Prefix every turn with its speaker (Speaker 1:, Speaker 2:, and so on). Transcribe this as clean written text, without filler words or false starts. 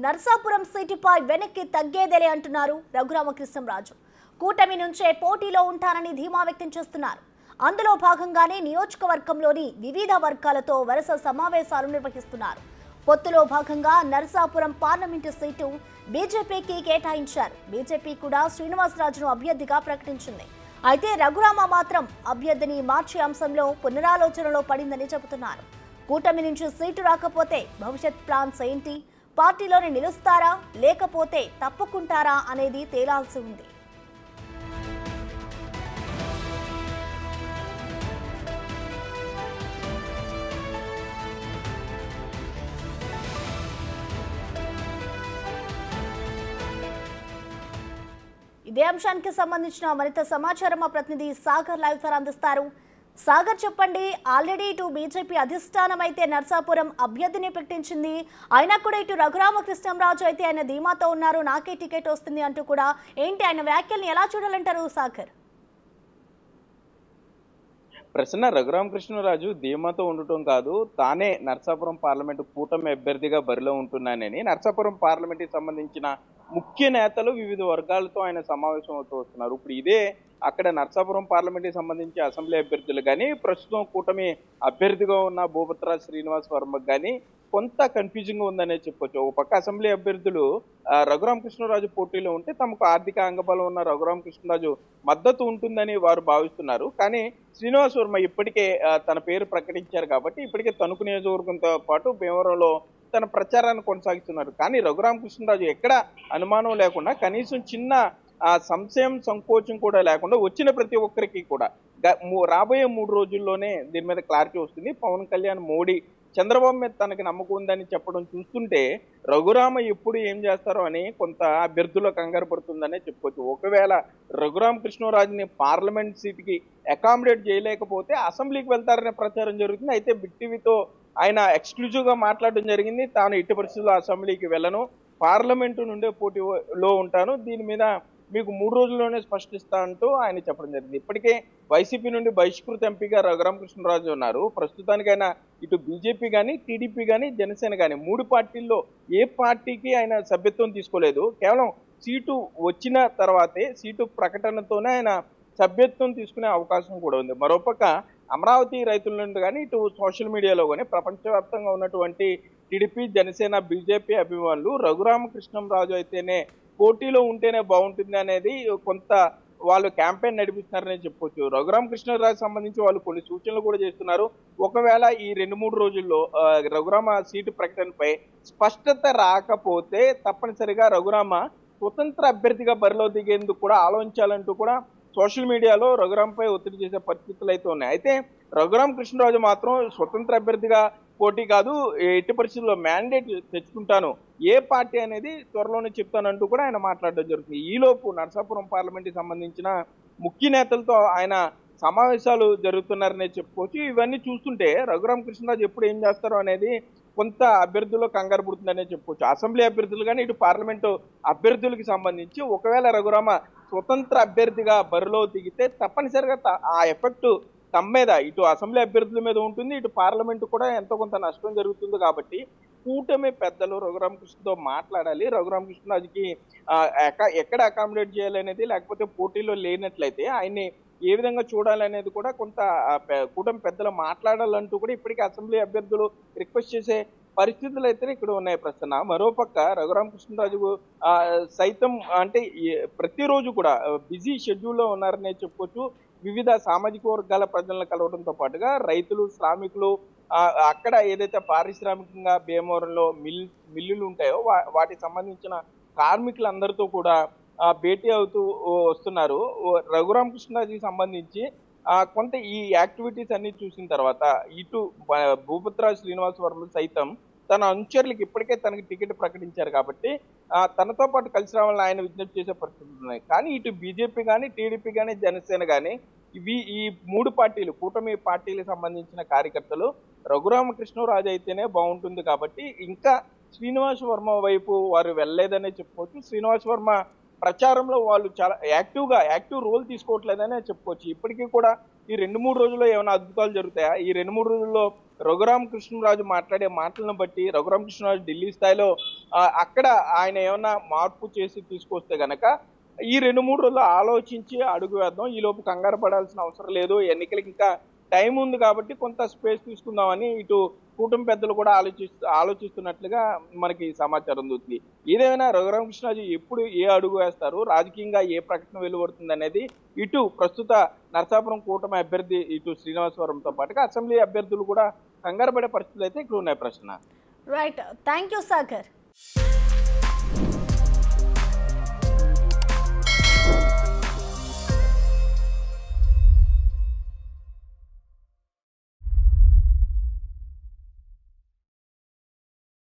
Speaker 1: నర్సాపురం సీటుపై వెనక్కి తగ్గేదేలే అంటున్నారు రఘురామకృష్ణంరాజు. కూటమి నుంచే పోటీలో ఉంటారని ధీమా వ్యక్తం చేస్తున్నారు. అందులో భాగంగానే నియోజకవర్గంలోని వివిధ వర్గాలతో వరుస సమావేశాలు నిర్వహిస్తున్నారు. పొత్తులో భాగంగా నర్సాపురం పార్లమెంటు సీటు బీజేపీకి కేటాయించారు. బీజేపీ కూడా శ్రీనివాసరాజును అభ్యర్థిగా ప్రకటించింది. అయితే రఘురామ మాత్రం అభ్యర్థిని మార్చే అంశంలో పునరాలోచనలో పడిందని చెబుతున్నారు. కూటమి నుంచి సీటు రాకపోతే భవిష్యత్ ప్లాన్స్ ఏంటి, పార్టీలోనే నిలుస్తారా లేకపోతే తప్పుకుంటారా అనేది తేలాల్సి ఉంది. ఇదే అంశానికి సంబంధించిన మరింత సమాచారం మా ప్రతినిధి సాగర్ లైవ్ ద్వారా అందిస్తారు. సాగర్, చెప్పండి. ఆల్రెడీ ఇటు బీజేపీ అధిష్టానం అయితే నర్సాపురం అభ్యర్థిని ప్రకటించింది. అయినా కూడా ఇటు రఘురామకృష్ణంరాజు అయితే ఆయన ధీమాతో ఉన్నారు, నాకే టికెట్ వస్తుంది అంటూ కూడా. ఏంటి ఆయన వ్యాఖ్యల్ని ఎలా చూడాలంటారు సాగర్?
Speaker 2: ప్రసన్న, రఘురామకృష్ణరాజు ధీమాతో ఉండటం కాదు, తానే నర్సాపురం పార్లమెంటు కూటమి అభ్యర్థిగా బరిలో ఉంటున్నానని నర్సాపురం పార్లమెంట్ కి సంబంధించిన ముఖ్య నేతలు వివిధ వర్గాలతో ఆయన సమావేశం అవుతూ వస్తున్నారు. ఇప్పుడు ఇదే అక్కడ నర్సాపురం పార్లమెంట్ కి సంబంధించి అసెంబ్లీ అభ్యర్థులు కానీ, ప్రస్తుతం కూటమి అభ్యర్థిగా ఉన్న భూపతిరాజు శ్రీనివాస్ వర్మకు కానీ కొంత కన్ఫ్యూజింగ్ ఉందనే చెప్పొచ్చు. ఒక పక్క అసెంబ్లీ అభ్యర్థులు రఘురామకృష్ణరాజు పోటీలో ఉంటే తమకు ఆర్థిక అంగబలం ఉన్న రఘురామకృష్ణరాజు మద్దతు ఉంటుందని వారు భావిస్తున్నారు. కానీ శ్రీనివాస్ వర్మ ఇప్పటికే తన పేరు ప్రకటించారు కాబట్టి ఇప్పటికే తణుకు నియోజకవర్గంతో పాటు భీమవరంలో తన ప్రచారాన్ని కొనసాగిస్తున్నారు. కానీ రఘురామకృష్ణరాజు ఎక్కడ అనుమానం లేకుండా, కనీసం చిన్న సంశయం సంకోచం కూడా లేకుండా వచ్చిన ప్రతి ఒక్కరికి కూడా రాబోయే 3 రోజుల్లోనే దీని మీద క్లారిటీ వస్తుంది. పవన్ కళ్యాణ్, మోడీ, చంద్రబాబు మీద తనకి నమ్మకం ఉందని చెప్పడం చూస్తుంటే రఘురామ ఎప్పుడు ఏం చేస్తారో అని కొంత అభ్యర్థులు కంగారు పడుతుందనే చెప్పుకోవచ్చు. ఒకవేళ రఘురామకృష్ణరాజుని పార్లమెంట్ సీటుకి అకామిడేట్ చేయలేకపోతే అసెంబ్లీకి వెళ్తారనే ప్రచారం జరుగుతుంది. అయితే బిగ్ టీవీతో ఆయన ఎక్స్క్లూజివ్ గా మాట్లాడడం జరిగింది. తాను ఎట్టి పరిస్థితుల్లో అసెంబ్లీకి వెళ్ళను, పార్లమెంటు నుండే పోటీలో ఉంటాను, దీని మీద మీకు 3 రోజుల్లోనే స్పష్టిస్తా అంటూ ఆయన చెప్పడం జరిగింది. ఇప్పటికే వైసీపీ నుండి బహిష్కృత ఎంపీగా రఘురామకృష్ణరాజు ఉన్నారు. ప్రస్తుతానికైనా ఇటు బీజేపీ కానీ, టీడీపీ కానీ, జనసేన కానీ 3 పార్టీల్లో ఏ పార్టీకి ఆయన సభ్యత్వం తీసుకోలేదు. కేవలం సీటు వచ్చిన తర్వాతే, సీటు ప్రకటనతోనే ఆయన సభ్యత్వం తీసుకునే అవకాశం కూడా ఉంది. మరోపక్క అమరావతి రైతుల నుండి కానీ, ఇటు సోషల్ మీడియాలో కానీ ప్రపంచవ్యాప్తంగా ఉన్నటువంటి టీడీపీ, జనసేన, బీజేపీ అభిమానులు రఘురామకృష్ణరాజు అయితేనే పోటీలో ఉంటేనే బాగుంటుంది అనేది కొంత వాళ్ళు క్యాంపెయిన్ నడిపిస్తున్నారని చెప్పొచ్చు. రఘురామకృష్ణరాజు సంబంధించి వాళ్ళు కొన్ని సూచనలు కూడా చేస్తున్నారు. ఒకవేళ ఈ 2-3 రోజుల్లో రఘురామ సీటు ప్రకటనపై స్పష్టత రాకపోతే తప్పనిసరిగా రఘురామ స్వతంత్ర అభ్యర్థిగా బరిలో దిగేందుకు కూడా ఆలోచించాలంటూ కూడా సోషల్ మీడియాలో రఘురాంపై ఒత్తిడి చేసే పరిస్థితులు అయితే ఉన్నాయి. అయితే రఘురామకృష్ణరాజు మాత్రం స్వతంత్ర అభ్యర్థిగా పోటీ కాదు, ఎట్టి పరిస్థితుల్లో మ్యాండేట్ తెచ్చుకుంటాను, ఏ పార్టీ అనేది త్వరలోనే చెప్తానంటూ కూడా ఆయన మాట్లాడడం జరుగుతుంది. ఈలోపు నర్సాపురం పార్లమెంట్ కి సంబంధించిన ముఖ్య నేతలతో ఆయన సమావేశాలు జరుగుతున్నారనే చెప్పుకోవచ్చు. ఇవన్నీ చూస్తుంటే రఘురామకృష్ణరాజు ఎప్పుడు ఏం చేస్తారో అనేది కొంత అభ్యర్థుల్లో కంగారు పుడుతుందనే చెప్పుకోవచ్చు. అసెంబ్లీ అభ్యర్థులు కానీ, ఇటు పార్లమెంటు అభ్యర్థులకి సంబంధించి ఒకవేళ రఘురామ స్వతంత్ర అభ్యర్థిగా బరిలో దిగితే తప్పనిసరిగా ఆ ఎఫెక్ట్ తమ మీద, ఇటు అసెంబ్లీ అభ్యర్థుల మీద ఉంటుంది, ఇటు పార్లమెంటు కూడా ఎంతో కొంత నష్టం జరుగుతుంది. కాబట్టి కూటమి పెద్దలు రఘురామకృష్ణతో మాట్లాడాలి. రఘురామకృష్ణరాజుకి ఎక్కడ అకామిడేట్ చేయాలనేది, లేకపోతే పోటీలో లేనట్లయితే ఆయన్ని ఏ విధంగా చూడాలనేది కూడా కొంత కూటమి పెద్దలు మాట్లాడాలంటూ కూడా ఇప్పటికీ అసెంబ్లీ అభ్యర్థులు రిక్వెస్ట్ చేసే పరిస్థితులు అయితే ఇక్కడ ఉన్నాయి ప్రశ్న. మరోపక్క రఘురామకృష్ణరాజు సైతం అంటే ప్రతిరోజు కూడా బిజీ షెడ్యూల్లో ఉన్నారనే చెప్పుకోవచ్చు. వివిధ సామాజిక వర్గాల ప్రజలను కలవడంతో పాటుగా రైతులు, శ్రామికులు, అక్కడ ఏదైతే పారిశ్రామికంగా భీమవరంలో మిల్లులు ఉంటాయో వాటికి సంబంధించిన కార్మికులందరితో కూడా భేటీ అవుతూ వస్తున్నారు. రఘురామకృష్ణరాజుకి సంబంధించి కొంత ఈ యాక్టివిటీస్ అన్ని చూసిన తర్వాత ఇటు భూపతిరాజు శ్రీనివాస్ వర్మ సైతం తన అనుచరులకు ఇప్పటికే తనకి టికెట్ ప్రకటించారు కాబట్టి తనతో పాటు కలిసి రావాలని ఆయన విజ్ఞప్తి చేసే పరిస్థితులు ఉన్నాయి. కానీ ఇటు బీజేపీ కానీ, టీడీపీ కానీ, జనసేన కానీ ఈ 3 పార్టీలు, కూటమి పార్టీలకు సంబంధించిన కార్యకర్తలు రఘురామకృష్ణరాజు అయితేనే బాగుంటుంది కాబట్టి ఇంకా శ్రీనివాస్ వర్మ వైపు వారు వెళ్ళలేదనే చెప్పుకోవచ్చు. శ్రీనివాస్ వర్మ ప్రచారంలో వాళ్ళు చాలా యాక్టివ్ రోల్ తీసుకోవట్లేదనే చెప్పుకోవచ్చు. ఇప్పటికీ కూడా ఈ 2-3 రోజుల్లో ఏమైనా అద్భుతాలు జరుగుతాయా? ఈ 2-3 రోజుల్లో రఘురామకృష్ణరాజు మాట్లాడే మాటలను బట్టి రఘురామకృష్ణరాజు ఢిల్లీ స్థాయిలో అక్కడ ఆయన ఏమన్నా మార్పు చేసి తీసుకొస్తే గనక ఈ 2-3 రోజులు ఆలోచించి అడుగు వేద్దాం. ఈ లోపు కంగారు పడాల్సిన అవసరం లేదు. ఎన్నికలకి ఇంకా టైం ఉంది కాబట్టి కొంత స్పేస్ తీసుకుందామని ఇటు కూటమి పెద్దలు కూడా ఆలోచిస్తున్నట్లుగా మనకి సమాచారం దొరుకుతుంది. ఏదేమైనా రఘురామకృష్ణరాజు ఎప్పుడు ఏ అడుగు వేస్తారు, రాజకీయంగా ఏ ప్రకటన వెలువడుతుంది అనేది ఇటు ప్రస్తుత నరసాపురం కూటమి అభ్యర్థి ఇటు శ్రీనివాసవరంతో పాటుగా అసెంబ్లీ అభ్యర్థులు కూడా కంగారు పడే పరిస్థితులు అయితే ఇక్కడ ఉన్నాయి. ప్రశ్న
Speaker 1: రైట్, థ్యాంక్ యూ సాగర్.